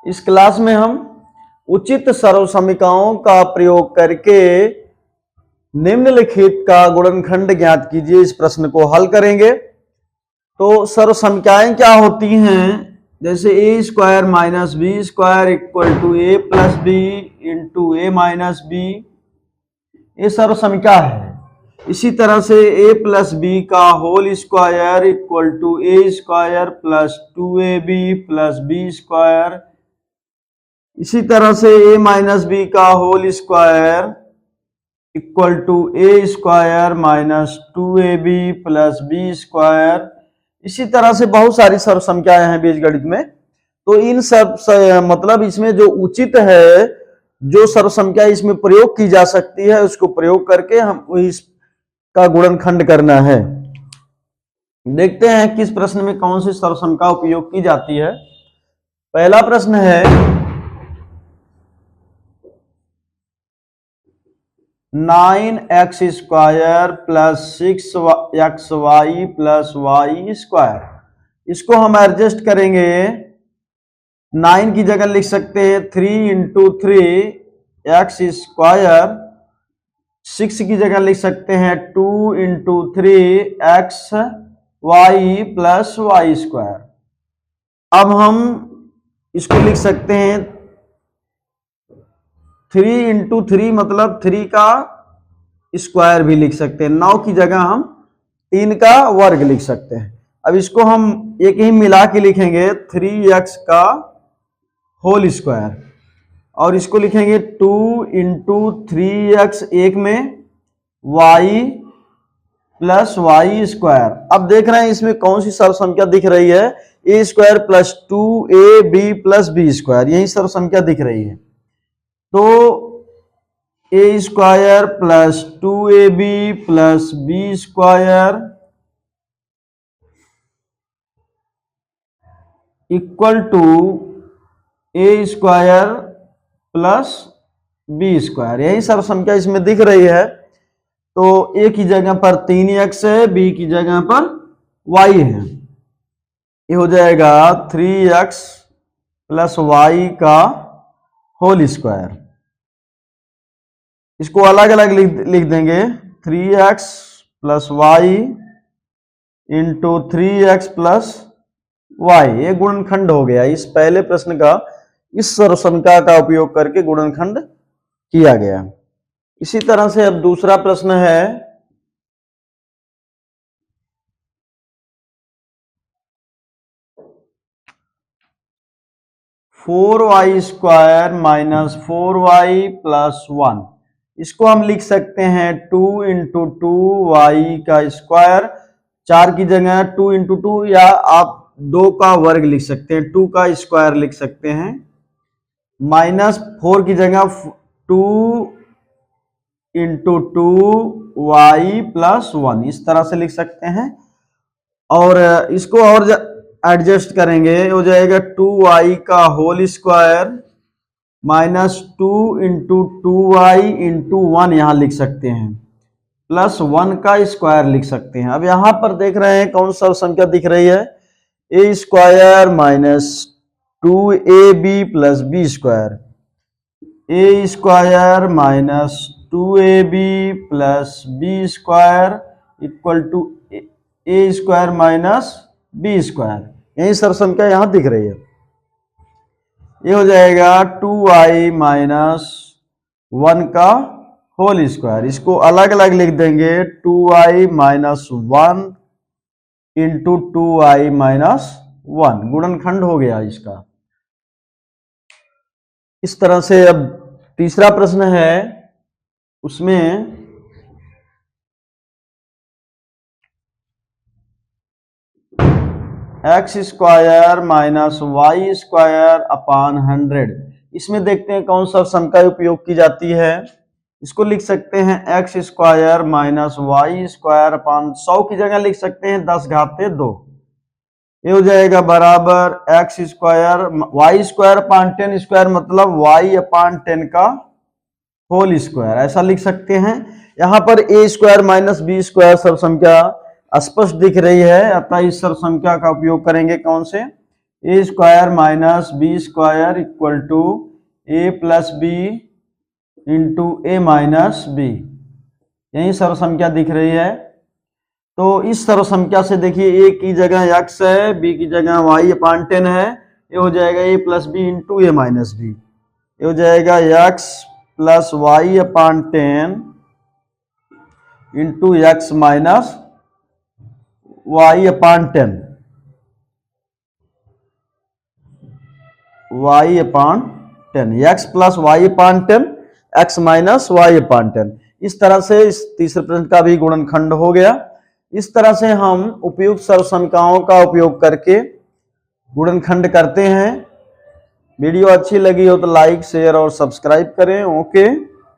इस क्लास में हम उचित सर्वसमीकरणों का प्रयोग करके निम्नलिखित का गुणनखंड ज्ञात कीजिए इस प्रश्न को हल करेंगे। तो सर्वसमीकरण क्या होती हैं? जैसे A square minus B square equal to A plus B into A minus B, ये सर्वसमीकरण है। इसी तरह से a प्लस बी का whole square equal to A square plus 2ab plus B square. इसी तरह से a माइनस बी का whole square equal to A square minus 2ab plus B square. इसी तरह से बहुत सारी सर्वसमीकरण हैं बीजगणित में। तो इन सब मतलब इसमें जो उचित है, जो सर्वसमीकरण इसमें प्रयोग की जा सकती है, उसको प्रयोग करके हम इस का गुणनखंड करना है। देखते हैं किस प्रश्न में कौन सी सर्वसमीकरण उपयोग की जाती है। पहला प्रश्न है 9x square plus 6xy plus Y square. इसको हम एडजस्ट करेंगे। 9 की जगह लिख सकते हैं 3 इंटू 3 x स्क्वायर, 6 की जगह लिख सकते हैं 2 into 3xy plus Y square. अब हम इसको लिख सकते हैं 3 इंटू 3 मतलब 3 का स्क्वायर भी लिख सकते हैं। 9 की जगह हम 3 का वर्ग लिख सकते हैं। अब इसको हम एक ही मिला के लिखेंगे 3x का होल स्क्वायर, और इसको लिखेंगे 2 इंटू 3x, एक में y प्लस वाई स्क्वायर। अब देख रहे हैं इसमें कौन सी सर्वसंख्या दिख रही है? A square plus 2ab plus B square, यही सर्वसंख्या दिख रही है। तो A square plus 2ab plus B square equal to A square plus B square, यही सर्वसंख्या इसमें दिख रही है। तो ए की जगह पर 3x है, बी की जगह पर y है। ये हो जाएगा 3x प्लस वाई का होल स्क्वायर। इसको अलग अलग लिख देंगे 3x plus Y into 3x plus Y. ये गुणनखंड हो गया। इस पहले प्रश्न का इस सर्वसमीकरण का उपयोग करके गुणनखंड किया गया। इसी तरह से अब दूसरा प्रश्न है 4y square minus 4y plus 1। इसको हम लिख सकते हैं 2 इंटू 2y का स्क्वायर, 4 की जगह 2 इंटू 2, या आप 2 का वर्ग लिख सकते हैं, 2 का स्क्वायर लिख सकते हैं, माइनस 4 की जगह 2 इंटू 2y प्लस 1, इस तरह से लिख सकते हैं। और इसको और एडजस्ट करेंगे, हो जाएगा 2y का whole square minus 2 into 2y into 1 यहां लिख सकते हैं, प्लस 1 का स्क्वायर लिख सकते हैं। अब यहां पर देख रहे हैं कौन सा संख्या दिख रही है? A square minus 2ab plus B square, A square minus 2ab plus B square equal to A square minus B square, यही सर्वसंख्या यहां दिख रही है। ये हो जाएगा 2y माइनस 1 का होल स्क्वायर। इसको अलग अलग लिख देंगे 2y minus 1 into 2y minus 1, गुणनखंड हो गया इसका। इस तरह से अब तीसरा प्रश्न है, उसमें x square minus Y square upon 100। इसमें देखते हैं कौन सा संख्या उपयोग की जाती है। इसको लिख सकते हैं x square minus Y square upon 100 की जगह लिख सकते हैं 10 घाते 2। ये हो जाएगा बराबर x square Y square upon 10 square, मतलब y अपान 10 का होल स्क्वायर, ऐसा लिख सकते हैं। यहां पर a square minus B square सर्वसंख्या स्पष्ट दिख रही है, अतः इस सर्वसंख्या का उपयोग करेंगे कौन से? A square minus B square equal to A plus B into A minus B, यही सर्वसंख्या दिख रही है। तो इस सर्वसंख्या से देखिए, ए की जगह x है, बी की जगह y अपान 10 है, ये हो जाएगा ए plus B into A minus B, ये हो जाएगा x प्लस वाई अपान 10 इंटू एक्स माइनस वाई अपान 10, y upon 10, x plus Y अपान 10, x माइनस वाई अपान 10। इस तरह से इस तीसरे प्रश्न का भी गुणनखंड हो गया। इस तरह से हम उपयुक्त सर्वसंख्याओं का उपयोग करके गुणनखंड करते हैं। वीडियो अच्छी लगी हो तो लाइक, शेयर और सब्सक्राइब करें। ओके।